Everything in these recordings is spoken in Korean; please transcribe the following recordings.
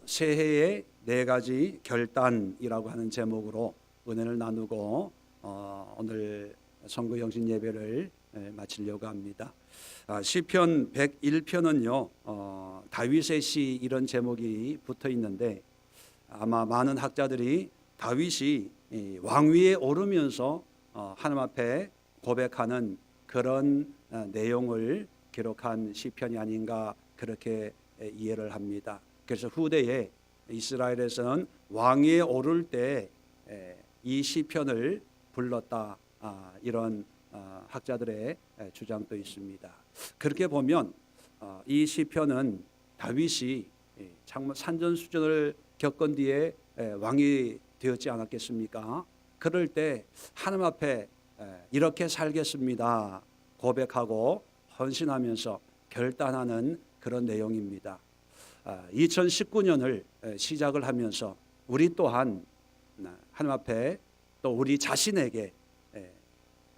새해의 네 가지 결단이라고 하는 제목으로 은혜를 나누고 오늘 선교 영신 예배를 마치려고 합니다. 시편 101편은요 다윗의 시 이런 제목이 붙어 있는데 아마 많은 학자들이 다윗이 왕위에 오르면서 하나님 앞에 고백하는 그런 내용을 기록한 시편이 아닌가 그렇게 이해를 합니다. 그래서 후대에 이스라엘에서는 왕위에 오를 때 이 시편을 불렀다, 이런 학자들의 주장도 있습니다. 그렇게 보면 이 시편은 다윗이 정말 산전수전을 겪은 뒤에 왕이 되었지 않았겠습니까? 그럴 때 하나님 앞에 이렇게 살겠습니다 고백하고 헌신하면서 결단하는 그런 내용입니다. 2019년을 시작을 하면서 우리 또한 하나님 앞에 또 우리 자신에게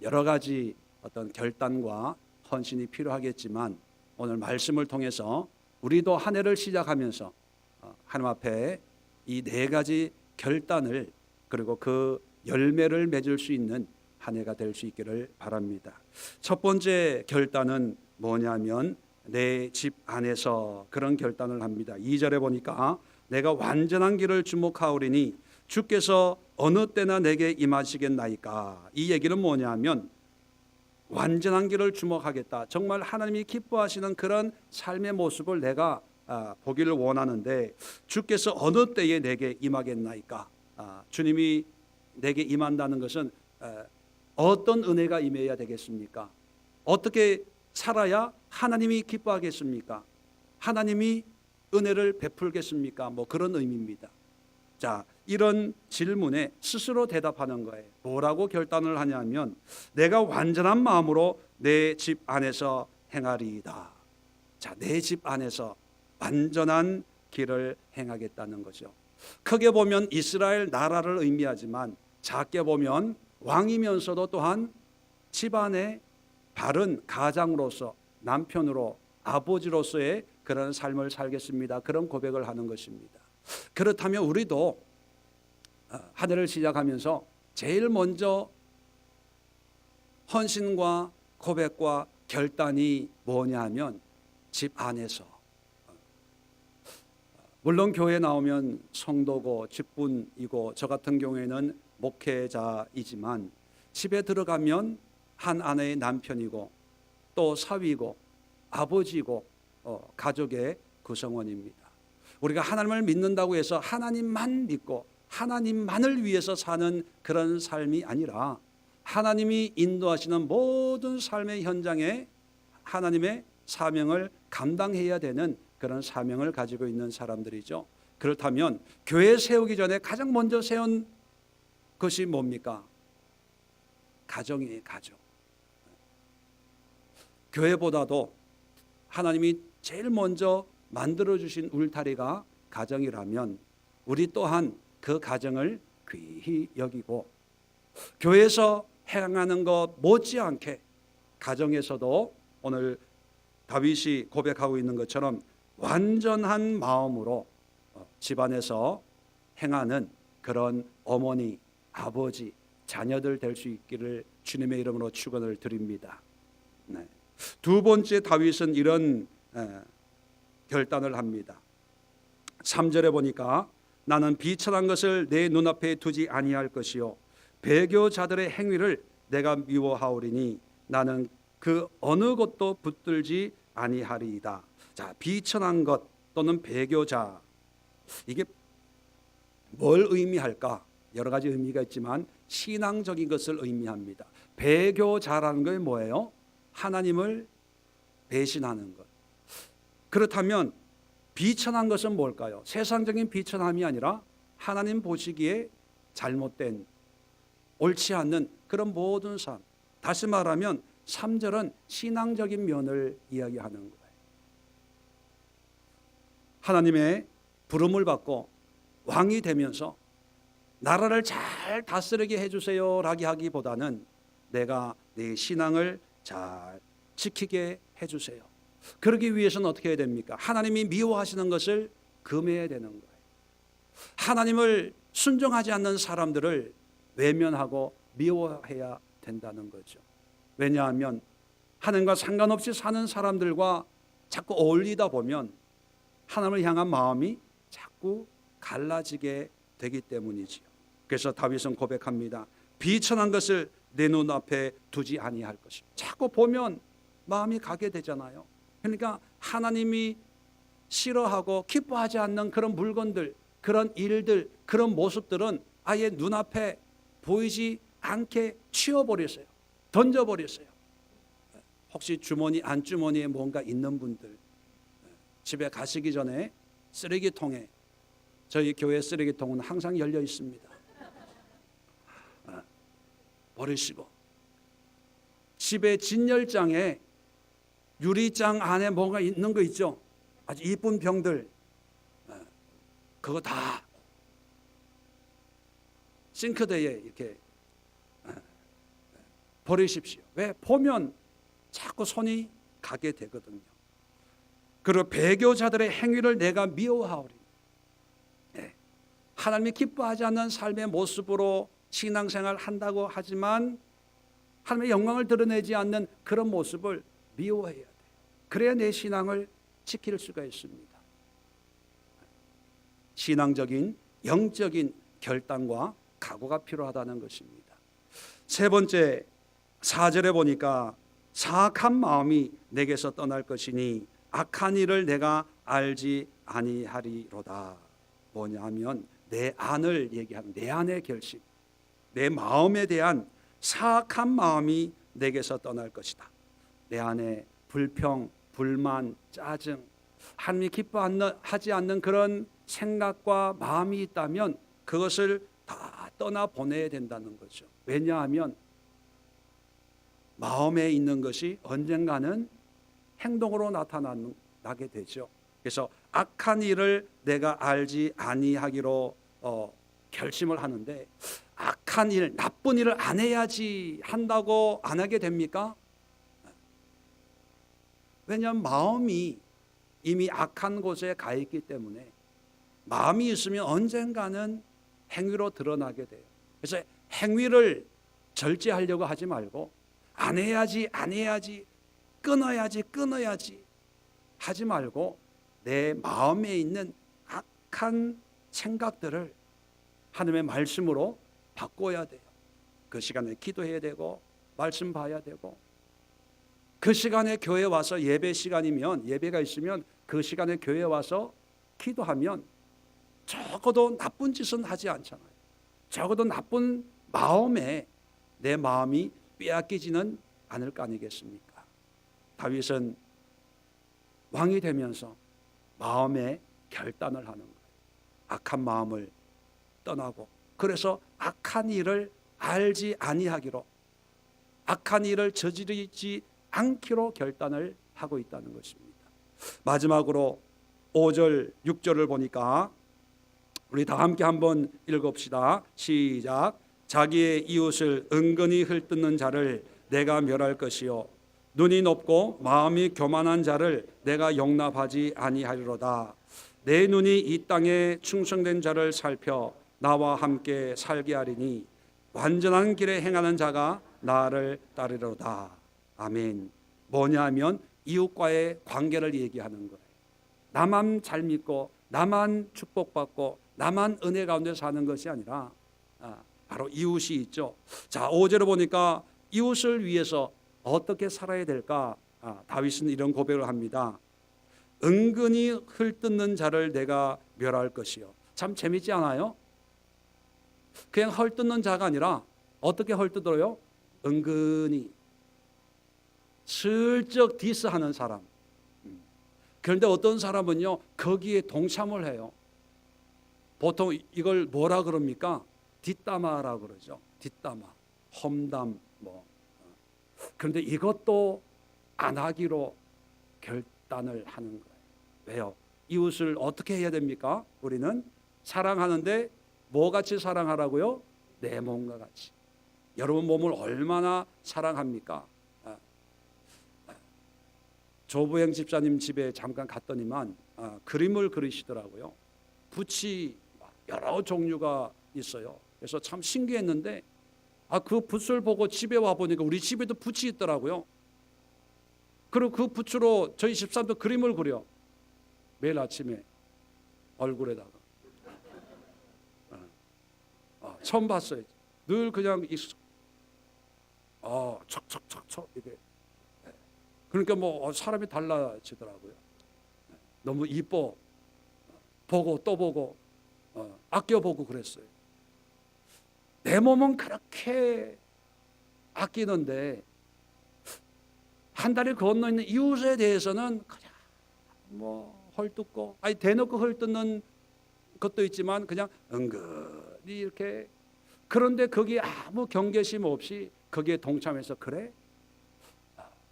여러 가지 어떤 결단과 헌신이 필요하겠지만 오늘 말씀을 통해서 우리도 한 해를 시작하면서 하나님 앞에 이 네 가지 결단을 그리고 그 열매를 맺을 수 있는 한 해가 될 수 있기를 바랍니다. 첫 번째 결단은 뭐냐면 내 집 안에서 그런 결단을 합니다. 2절에 보니까 내가 완전한 길을 주목하오리니 주께서 어느 때나 내게 임하시겠나이까. 이 얘기는 뭐냐면 완전한 길을 주목하겠다. 정말 하나님이 기뻐하시는 그런 삶의 모습을 내가 보기를 원하는데 주께서 어느 때에 내게 임하겠나이까. 주님이 내게 임한다는 것은 어떤 은혜가 임해야 되겠습니까? 어떻게 살아야 하나님이 기뻐하겠습니까? 하나님이 은혜를 베풀겠습니까? 뭐 그런 의미입니다. 자, 이런 질문에 스스로 대답하는 거예요. 뭐라고 결단을 하냐면 내가 완전한 마음으로 내 집 안에서 행하리이다. 자, 내 집 안에서 완전한 길을 행하겠다는 거죠. 크게 보면 이스라엘 나라를 의미하지만 작게 보면 왕이면서도 또한 집안의 바른 가장으로서 남편으로 아버지로서의 그런 삶을 살겠습니다. 그런 고백을 하는 것입니다. 그렇다면 우리도 한 해를 시작하면서 제일 먼저 헌신과 고백과 결단이 뭐냐 하면 집 안에서, 물론 교회에 나오면 성도고 직분이고 저 같은 경우에는 목회자이지만 집에 들어가면 한 아내의 남편이고 또 사위고 아버지고 가족의 구성원입니다. 우리가 하나님을 믿는다고 해서 하나님만 믿고 하나님만을 위해서 사는 그런 삶이 아니라 하나님이 인도하시는 모든 삶의 현장에 하나님의 사명을 감당해야 되는 그런 사명을 가지고 있는 사람들이죠. 그렇다면 교회 세우기 전에 가장 먼저 세운 것이 뭡니까? 가정이에요. 가정. 교회보다도 하나님이 제일 먼저 만들어주신 울타리가 가정이라면 우리 또한 그 가정을 귀히 여기고 교회에서 행하는 것 못지않게 가정에서도 오늘 다윗이 고백하고 있는 것처럼 완전한 마음으로 집안에서 행하는 그런 어머니, 아버지, 자녀들 될 수 있기를 주님의 이름으로 축원을 드립니다. 네. 두 번째 다윗은 이런 결단을 합니다. 3절에 보니까 나는 비천한 것을 내 눈앞에 두지 아니할 것이요 배교자들의 행위를 내가 미워하오리니 나는 그 어느 것도 붙들지 아니하리이다. 자, 비천한 것 또는 배교자, 이게 뭘 의미할까? 여러 가지 의미가 있지만 신앙적인 것을 의미합니다. 배교자라는 게 뭐예요? 하나님을 배신하는 것. 그렇다면 비천한 것은 뭘까요? 세상적인 비천함이 아니라 하나님 보시기에 잘못된, 옳지 않는 그런 모든 삶. 다시 말하면 3절은 신앙적인 면을 이야기하는 거예요. 하나님의 부름을 받고 왕이 되면서 나라를 잘 다스리게 해주세요 라고 하기보다는 내가 내 신앙을 잘 지키게 해주세요. 그러기 위해서는 어떻게 해야 됩니까? 하나님이 미워하시는 것을 금해야 되는 거예요. 하나님을 순종하지 않는 사람들을 외면하고 미워해야 된다는 거죠. 왜냐하면 하나님과 상관없이 사는 사람들과 자꾸 어울리다 보면 하나님을 향한 마음이 자꾸 갈라지게 되기 때문이지요. 그래서 다윗은 고백합니다. 비천한 것을 내 눈앞에 두지 아니할 것이요. 자꾸 보면 마음이 가게 되잖아요. 그러니까 하나님이 싫어하고 기뻐하지 않는 그런 물건들, 그런 일들, 그런 모습들은 아예 눈앞에 보이지 않게 치워버렸어요. 던져버렸어요. 혹시 주머니 안주머니에 뭔가 있는 분들, 집에 가시기 전에 쓰레기통에, 저희 교회 쓰레기통은 항상 열려 있습니다. 버리시고, 집에 진열장에 유리장 안에 뭔가 있는 거 있죠. 아주 이쁜 병들, 그거 다 싱크대에 이렇게 버리십시오. 왜? 보면 자꾸 손이 가게 되거든요. 그리고 배교자들의 행위를 내가 미워하오리. 하나님이 기뻐하지 않는 삶의 모습으로 신앙생활 한다고 하지만 하나님의 영광을 드러내지 않는 그런 모습을 미워해야 돼요. 그래야 내 신앙을 지킬 수가 있습니다. 신앙적인 영적인 결단과 각오가 필요하다는 것입니다. 세 번째, 4절에 보니까 사악한 마음이 내게서 떠날 것이니 악한 일을 내가 알지 아니하리로다. 뭐냐면 내 안을 얘기하는, 내 안의 결심, 내 마음에 대한 사악한 마음이 내게서 떠날 것이다. 내 안에 불평, 불만, 짜증, 하나님이 기뻐하지 않는 그런 생각과 마음이 있다면 그것을 다 떠나보내야 된다는 거죠. 왜냐하면 마음에 있는 것이 언젠가는 행동으로 나타나게 되죠. 그래서 악한 일을 내가 알지 아니하기로 결심을 하는데, 악한 일, 나쁜 일을 안 해야지 한다고 안 하게 됩니까? 왜냐하면 마음이 이미 악한 곳에 가 있기 때문에 마음이 있으면 언젠가는 행위로 드러나게 돼요. 그래서 행위를 절제하려고 하지 말고 안 해야지 끊어야지 하지 말고 내 마음에 있는 악한 생각들을 하나님의 말씀으로 바꿔야 돼요. 그 시간에 기도해야 되고 말씀 봐야 되고, 그 시간에 교회 와서 예배 시간이면, 예배가 있으면 그 시간에 교회 와서 기도하면 적어도 나쁜 짓은 하지 않잖아요. 적어도 나쁜 마음에 내 마음이 빼앗기지는 않을 거 아니겠습니까? 다윗은 왕이 되면서 마음의 결단을 하는 거예요. 악한 마음을 떠나고, 그래서 악한 일을 알지 아니하기로, 악한 일을 저지르지 않기로 결단을 하고 있다는 것입니다. 마지막으로 5절, 6절을 보니까 우리 다 함께 한번 읽읍시다. 시작. 자기의 이웃을 은근히 헐뜯는 자를 내가 멸할 것이요, 눈이 높고 마음이 교만한 자를 내가 용납하지 아니하리로다. 내 눈이 이 땅에 충성된 자를 살펴 나와 함께 살게 하리니 완전한 길에 행하는 자가 나를 따르리로다. 아멘. 뭐냐면 이웃과의 관계를 얘기하는 거예요. 나만 잘 믿고 나만 축복받고 나만 은혜 가운데 사는 것이 아니라 바로 이웃이 있죠. 자, 5절을 보니까 이웃을 위해서 어떻게 살아야 될까? 다윗은 이런 고백을 합니다. 은근히 헐뜯는 자를 내가 멸할 것이요. 참 재밌지 않아요? 그냥 헐뜯는 자가 아니라 어떻게 헐뜯어요? 은근히 슬쩍 디스하는 사람. 그런데 어떤 사람은요, 거기에 동참을 해요. 보통 이걸 뭐라 그럽니까? 뒷담화라 그러죠. 뒷담화, 험담 뭐. 그런데 이것도 안 하기로 결단을 하는 거예요. 왜요? 이웃을 어떻게 해야 됩니까? 우리는 사랑하는데 뭐같이 사랑하라고요? 내 몸과 같이. 여러분 몸을 얼마나 사랑합니까? 조부행 집사님 집에 잠깐 갔더니만 그림을 그리시더라고요. 붓이 여러 종류가 있어요. 그래서 참 신기했는데 그 붓을 보고 집에 와 보니까 우리 집에도 붓이 있더라고요. 그리고 그 붓으로 저희 집사람도 그림을 그려. 매일 아침에 얼굴에다가. 처음 봤어요. 늘 그냥 척척척척 이게. 그러니까 뭐 사람이 달라지더라고요. 너무 이뻐. 보고 또 보고 아껴보고 그랬어요. 내 몸은 그렇게 아끼는데 한 다리 건너 있는 이웃에 대해서는 그냥 뭐 헐뜯고 대놓고 헐뜯는 것도 있지만 그냥 은근히 이렇게. 그런데 거기에 아무 경계심 없이 거기에 동참해서 그래?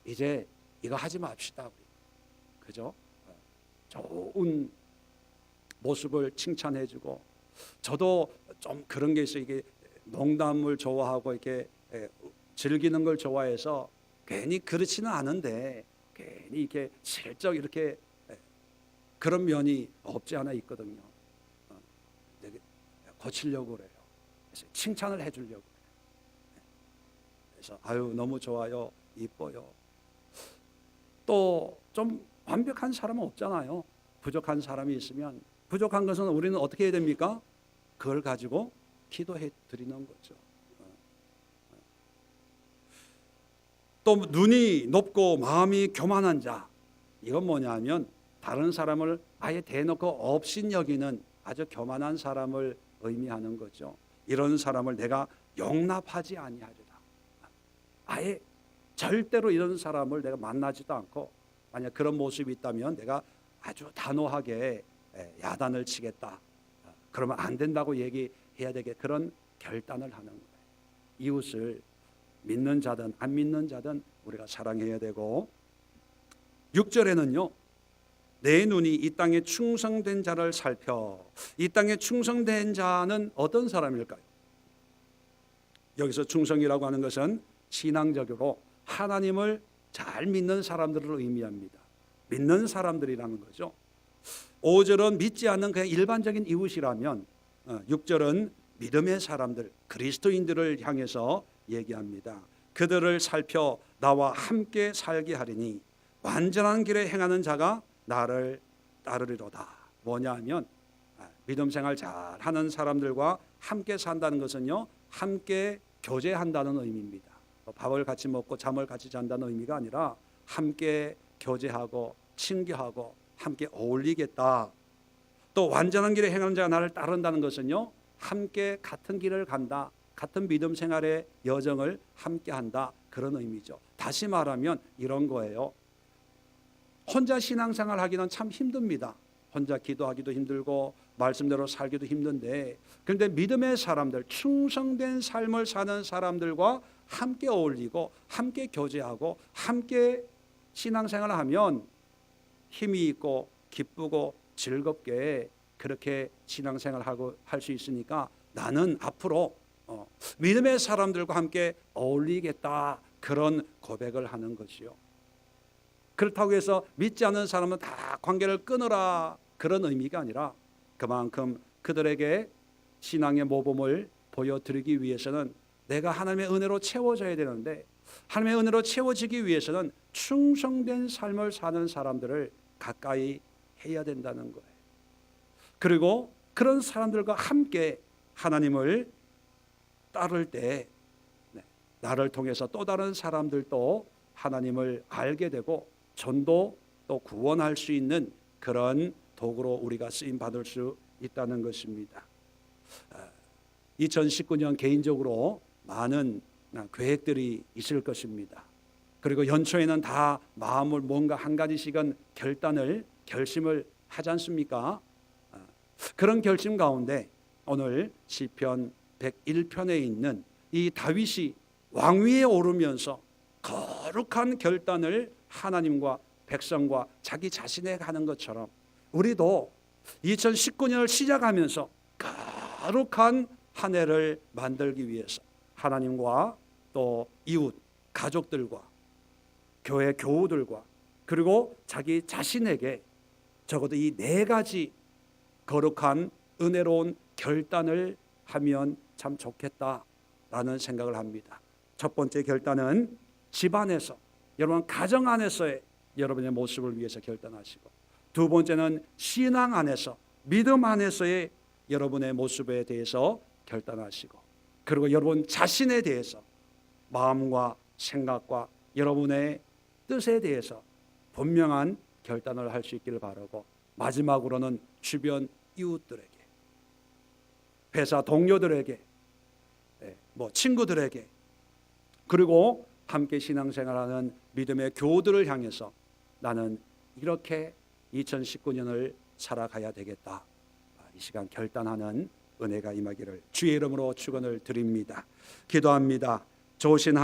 이제 이거 하지 맙시다. 우리. 그죠? 좋은 모습을 칭찬해주고 저도 좀 그런 게 있어요. 이게 농담을 좋아하고 이렇게 즐기는 걸 좋아해서 괜히 그렇지는 않은데 괜히 이렇게 슬쩍 이렇게 그런 면이 없지 않아 있거든요. 고치려고 그래요. 그래서 칭찬을 해주려고 그래요. 그래서 너무 좋아요, 이뻐요. 또 좀 완벽한 사람은 없잖아요. 부족한 사람이 있으면 부족한 것은 우리는 어떻게 해야 됩니까? 그걸 가지고 기도해 드리는 거죠. 또 눈이 높고 마음이 교만한 자, 이건 뭐냐면 다른 사람을 아예 대놓고 업신여기는 아주 교만한 사람을 의미하는 거죠. 이런 사람을 내가 용납하지 아니하리라. 아예 절대로 이런 사람을 내가 만나지도 않고, 만약 그런 모습이 있다면 내가 아주 단호하게 야단을 치겠다. 그러면 안 된다고 얘기해야 되게 그런 결단을 하는 거예요. 이웃을 믿는 자든 안 믿는 자든 우리가 사랑해야 되고, 6절에는요. 내 눈이 이 땅에 충성된 자를 살펴. 이 땅에 충성된 자는 어떤 사람일까요? 여기서 충성이라고 하는 것은 신앙적으로 하나님을 잘 믿는 사람들을 의미합니다. 믿는 사람들이라는 거죠. 5절은 믿지 않는 그냥 일반적인 이웃이라면 6절은 믿음의 사람들, 그리스도인들을 향해서 얘기합니다. 그들을 살펴 나와 함께 살게 하리니 완전한 길에 행하는 자가 나를 따르리로다. 뭐냐 하면 믿음 생활 잘하는 사람들과 함께 산다는 것은요, 함께 교제한다는 의미입니다. 밥을 같이 먹고 잠을 같이 잔다는 의미가 아니라 함께 교제하고 친교하고 함께 어울리겠다. 또 완전한 길에 행하는 자가 나를 따른다는 것은요, 함께 같은 길을 간다, 같은 믿음 생활의 여정을 함께 한다, 그런 의미죠. 다시 말하면 이런 거예요. 혼자 신앙생활 하기는 참 힘듭니다. 혼자 기도하기도 힘들고 말씀대로 살기도 힘든데, 그런데 믿음의 사람들, 충성된 삶을 사는 사람들과 함께 어울리고 함께 교제하고 함께 신앙생활을 하면 힘이 있고 기쁘고 즐겁게 그렇게 신앙생활하고 할 수 있으니까 나는 앞으로 믿음의 사람들과 함께 어울리겠다, 그런 고백을 하는 것이요. 그렇다고 해서 믿지 않는 사람은 다 관계를 끊으라, 그런 의미가 아니라 그만큼 그들에게 신앙의 모범을 보여드리기 위해서는 내가 하나님의 은혜로 채워져야 되는데, 하나님의 은혜로 채워지기 위해서는 충성된 삶을 사는 사람들을 가까이 해야 된다는 거예요. 그리고 그런 사람들과 함께 하나님을 따를 때 나를 통해서 또 다른 사람들도 하나님을 알게 되고 전도 또 구원할 수 있는 그런 도구로 우리가 쓰임 받을 수 있다는 것입니다. 2019년 개인적으로 많은 계획들이 있을 것입니다. 그리고 연초에는 다 마음을 뭔가 한 가지씩은 결심을 하지 않습니까? 그런 결심 가운데 오늘 시편 101편에 있는 이 다윗이 왕위에 오르면서 거룩한 결단을 하나님과 백성과 자기 자신에게 하는 것처럼 우리도 2019년을 시작하면서 거룩한 한 해를 만들기 위해서 하나님과 또 이웃, 가족들과 교회 교우들과 그리고 자기 자신에게 적어도 이 4가지 거룩한 은혜로운 결단을 하면 참 좋겠다라는 생각을 합니다. 첫 번째 결단은 집안에서, 여러분 가정 안에서의 여러분의 모습을 위해서 결단하시고, 두 번째는 신앙 안에서, 믿음 안에서의 여러분의 모습에 대해서 결단하시고, 그리고 여러분 자신에 대해서 마음과 생각과 여러분의 뜻에 대해서 분명한 결단을 할 수 있기를 바라고, 마지막으로는 주변 이웃들에게, 회사 동료들에게, 친구들에게, 그리고 함께 신앙생활하는 믿음의 교우들을 향해서 나는 이렇게 2019년을 살아가야 되겠다, 이 시간 결단하는 은혜가 임하기를 주의 이름으로 축원을 드립니다. 기도합니다. 좋으신